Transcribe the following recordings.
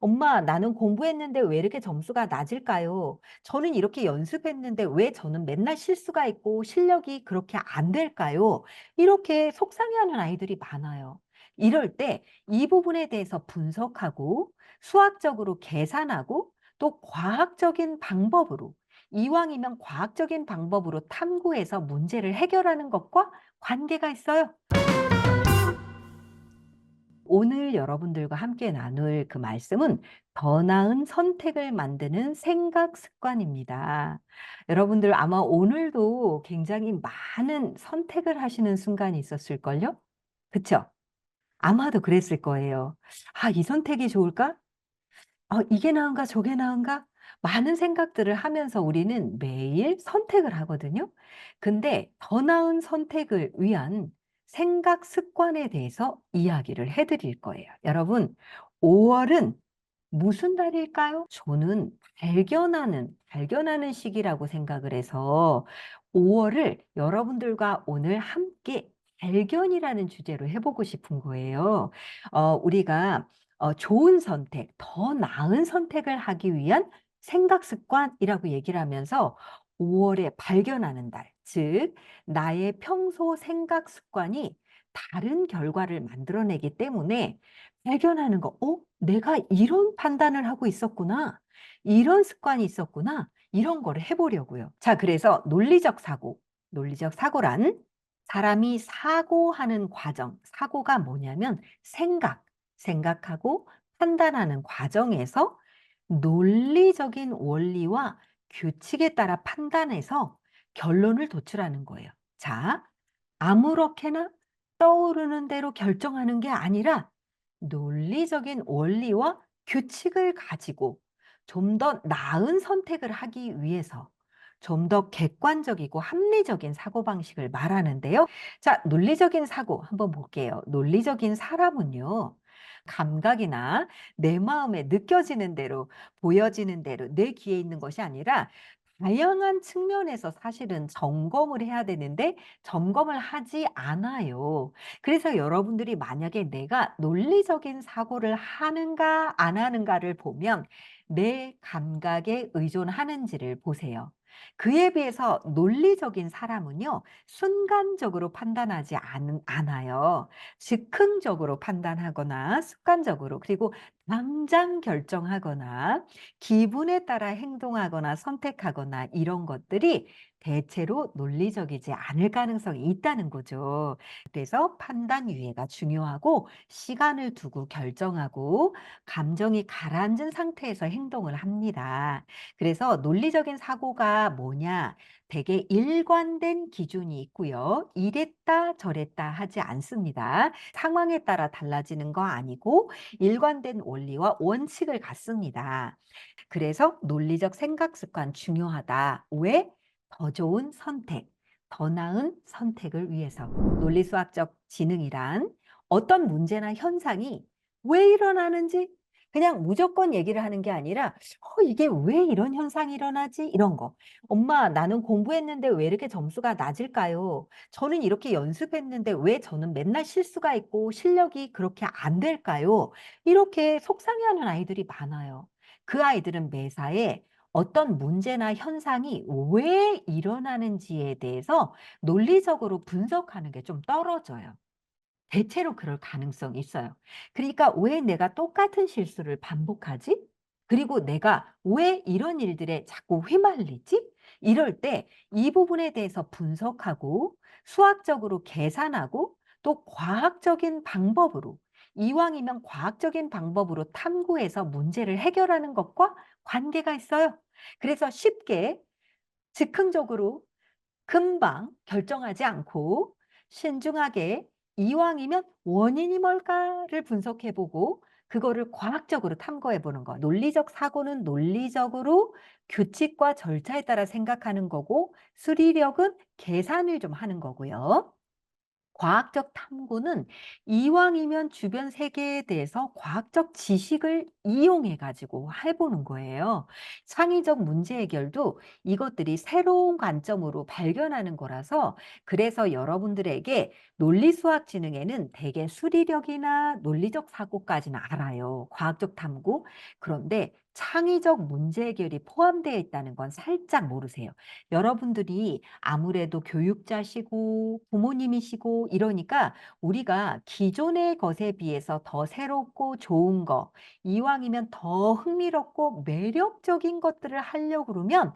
엄마, 나는 공부했는데 왜 이렇게 점수가 낮을까요? 저는 이렇게 연습했는데 왜 저는 맨날 실수가 있고 실력이 그렇게 안 될까요? 이렇게 속상해하는 아이들이 많아요. 이럴 때 이 부분에 대해서 분석하고 수학적으로 계산하고 또 과학적인 방법으로 이왕이면 과학적인 방법으로 탐구해서 문제를 해결하는 것과 관계가 있어요. 오늘 여러분들과 함께 나눌 그 말씀은 더 나은 선택을 만드는 생각 습관입니다. 여러분들 아마 오늘도 굉장히 많은 선택을 하시는 순간이 있었을걸요? 그쵸? 아마도 그랬을 거예요. '아 이 선택이 좋을까? 이게 나은가 저게 나은가?' 많은 생각들을 하면서 우리는 매일 선택을 하거든요. 근데 더 나은 선택을 위한 생각 습관에 대해서 이야기를 해 드릴 거예요. 여러분 5 월은 무슨 달일까요? 저는 발견하는 시기라고 생각을 해서 5 월을 여러분들과 오늘 함께 발견이라는 주제로 해 보고 싶은 거예요. 우리가 좋은 선택, 더 나은 선택을 하기 위한 생각 습관이라고 얘기를 하면서 5 월에 발견하는 달, 즉 나의 평소 생각 습관이 다른 결과를 만들어내기 때문에 발견하는 거, '내가 이런 판단을 하고 있었구나. 이런 습관이 있었구나.' 이런 거를 해 보려고요. 자 그래서 논리적 사고란 사람이 사고하는 과정, 사고가 뭐냐면 생각하고 판단하는 과정에서 논리적인 원리와 규칙에 따라 판단해서 결론을 도출하는 거예요. 자, 아무렇게나 떠오르는 대로 결정하는 게 아니라 논리적인 원리와 규칙을 가지고 좀 더 나은 선택을 하기 위해서 좀 더 객관적이고 합리적인 사고방식을 말하는데요. 자, 논리적인 사고 한번 볼게요. 논리적인 사람은요. 감각이나 내 마음에 느껴지는 대로 보여지는 대로 내 귀에 있는 것이 아니라 다양한 측면에서 사실은 점검을 해야 되는데 점검을 하지 않아요. 그래서 여러분들이 만약에 내가 논리적인 사고를 하는가 안 하는가를 보면 내 감각에 의존하는지를 보세요. 그에 비해서 논리적인 사람은요, 순간적으로 판단하지 않아요. 즉흥적으로 판단하거나 습관적으로, 그리고 당장 결정하거나 기분에 따라 행동하거나 선택하거나 이런 것들이 대체로 논리적이지 않을 가능성이 있다는 거죠. 그래서 판단 유예가 중요하고 시간을 두고 결정하고 감정이 가라앉은 상태에서 행동을 합니다. 그래서 논리적인 사고가 뭐냐? 되게 일관된 기준이 있고요. 이랬다 저랬다 하지 않습니다. 상황에 따라 달라지는 거 아니고 일관된 원리와 원칙을 갖습니다. 그래서 논리적 생각 습관 중요하다. 왜? 더 좋은 선택, 더 나은 선택을 위해서. 논리수학적 지능이란 어떤 문제나 현상이 왜 일어나는지 그냥 무조건 얘기를 하는 게 아니라 이게 왜 이런 현상이 일어나지? 이런 거. 엄마, 나는 공부했는데 왜 이렇게 점수가 낮을까요? 저는 이렇게 연습했는데 왜 저는 맨날 실수가 있고 실력이 그렇게 안 될까요? 이렇게 속상해하는 아이들이 많아요. 그 아이들은 매사에 어떤 문제나 현상이 왜 일어나는지에 대해서 논리적으로 분석하는 게 좀 떨어져요. 대체로 그럴 가능성이 있어요. 그러니까 '왜 내가 똑같은 실수를 반복하지? 그리고 내가 왜 이런 일들에 자꾸 휘말리지?' 이럴 때 이 부분에 대해서 분석하고 수학적으로 계산하고 또 과학적인 방법으로 이왕이면 과학적인 방법으로 탐구해서 문제를 해결하는 것과 관계가 있어요. 그래서 쉽게 즉흥적으로 금방 결정하지 않고 신중하게 이왕이면 '원인이 뭘까?'를 분석해 보고 그거를 과학적으로 탐구해 보는 거. 논리적 사고는 논리적으로 규칙과 절차에 따라 생각하는 거고 수리력은 계산을 좀 하는 거고요. 과학적 탐구는 이왕이면 주변 세계에 대해서 과학적 지식을 이용해 가지고 해 보는 거예요. 창의적 문제 해결도 이것들이 새로운 관점으로 발견하는 거라서 그래서 여러분들에게 논리수학 지능에는 대개 수리력이나 논리적 사고까지는 알아요. 과학적 탐구. 그런데 창의적 문제 해결이 포함되어 있다는 건 살짝 모르세요. 여러분들이 아무래도 교육자시고 부모님이시고 이러니까 우리가 기존의 것에 비해서 더 새롭고 좋은 거, 이왕이면 더 흥미롭고 매력적인 것들을 하려고 그러면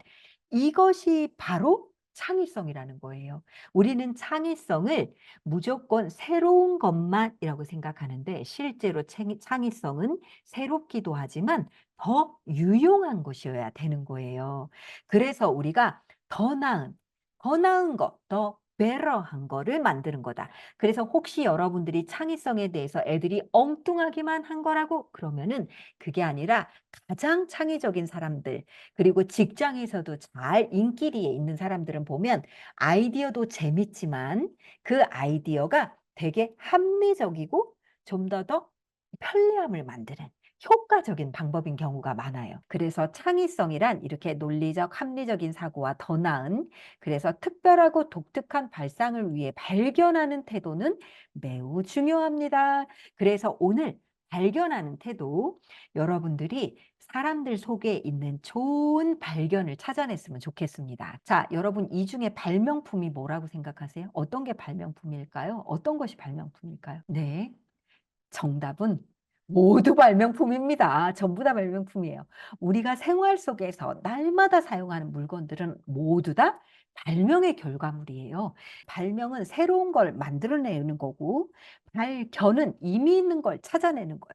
이것이 바로 창의성이라는 거예요. 우리는 창의성을 무조건 새로운 것만이라고 생각하는데 실제로 창의성은 새롭기도 하지만 더 유용한 것이어야 되는 거예요. 그래서 우리가 더 나은, 더 나은 것, 더 better한 거를 만드는 거다. 그래서 혹시 여러분들이 창의성에 대해서 애들이 엉뚱하기만 한 거라고 그러면은 그게 아니라 가장 창의적인 사람들, 그리고 직장에서도 잘 인기리에 있는 사람들은 보면 아이디어도 재밌지만 그 아이디어가 되게 합리적이고 좀 더 편리함을 만드는 효과적인 방법인 경우가 많아요. 그래서 창의성이란 이렇게 논리적, 합리적인 사고와 더 나은 그래서 특별하고 독특한 발상을 위해 발견하는 태도는 매우 중요합니다. 그래서 오늘 발견하는 태도 여러분들이 사람들 속에 있는 좋은 발견을 찾아냈으면 좋겠습니다. 자, 여러분 이 중에 발명품이 뭐라고 생각하세요? 어떤 게 발명품일까요? 어떤 것이 발명품일까요? 네. 정답은 모두 발명품입니다. 전부 다 발명품이에요. 우리가 생활 속에서 날마다 사용하는 물건들은 모두 다 발명의 결과물이에요. 발명은 새로운 걸 만들어내는 거고, 발견은 이미 있는 걸 찾아내는 거예요.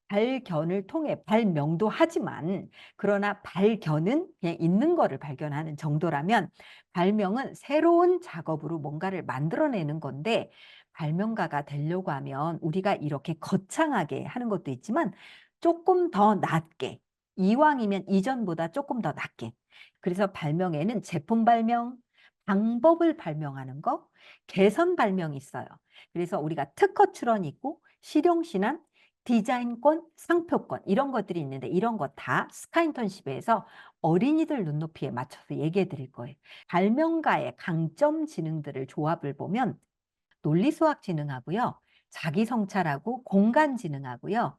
발견을 통해 발명도 하지만, 그러나 발견은 그냥 있는 거를 발견하는 정도라면, 발명은 새로운 작업으로 뭔가를 만들어내는 건데, 발명가가 되려고 하면 우리가 이렇게 거창하게 하는 것도 있지만 조금 더 낮게 이왕이면 이전보다 조금 더 낮게 그래서 발명에는 제품 발명, 방법을 발명하는 거, 개선 발명이 있어요. 그래서 우리가 특허 출원이 있고 실용신안, 디자인권, 상표권 이런 것들이 있는데 이런 거 다 스카인턴십에서 어린이들 눈높이에 맞춰서 얘기해 드릴 거예요. 발명가의 강점 지능들을 조합을 보면 논리수학지능하고요. 자기성찰하고 공간지능하고요.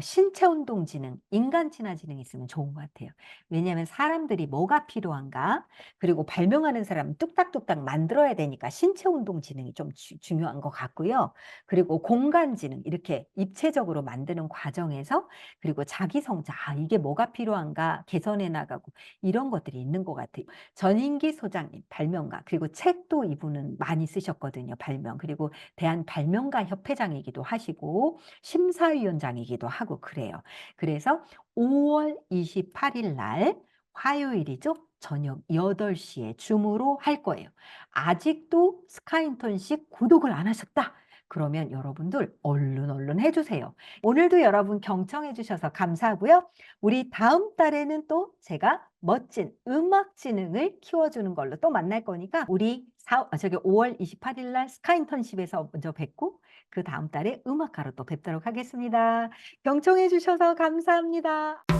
신체운동지능, 인간친화지능이 있으면 좋은 것 같아요. 왜냐하면 사람들이 뭐가 필요한가 그리고 발명하는 사람은 뚝딱뚝딱 만들어야 되니까 신체운동지능이 좀 중요한 것 같고요. 그리고 공간지능 이렇게 입체적으로 만드는 과정에서 그리고 자기성찰 이게 뭐가 필요한가 개선해 나가고 이런 것들이 있는 것 같아요. 전인기 소장님 발명가 그리고 책도 이분은 많이 쓰셨거든요. 발명 그리고 대한발명가 협회장이기도 하시고 심사위원장이기도 하고 그래요. 그래서 5월 28일 날 화요일이죠. 저녁 8시에 줌으로 할 거예요. 아직도 스카인턴십 구독을 안 하셨다. 그러면 여러분들 얼른 해주세요. 오늘도 여러분 경청해 주셔서 감사하고요. 우리 다음 달에는 또 제가 멋진 음악 지능을 키워주는 걸로 또 만날 거니까 우리 5월 28일 날 스카인턴십에서 먼저 뵙고 그 다음 달에 음악가로 또 뵙도록 하겠습니다. 경청해 주셔서 감사합니다.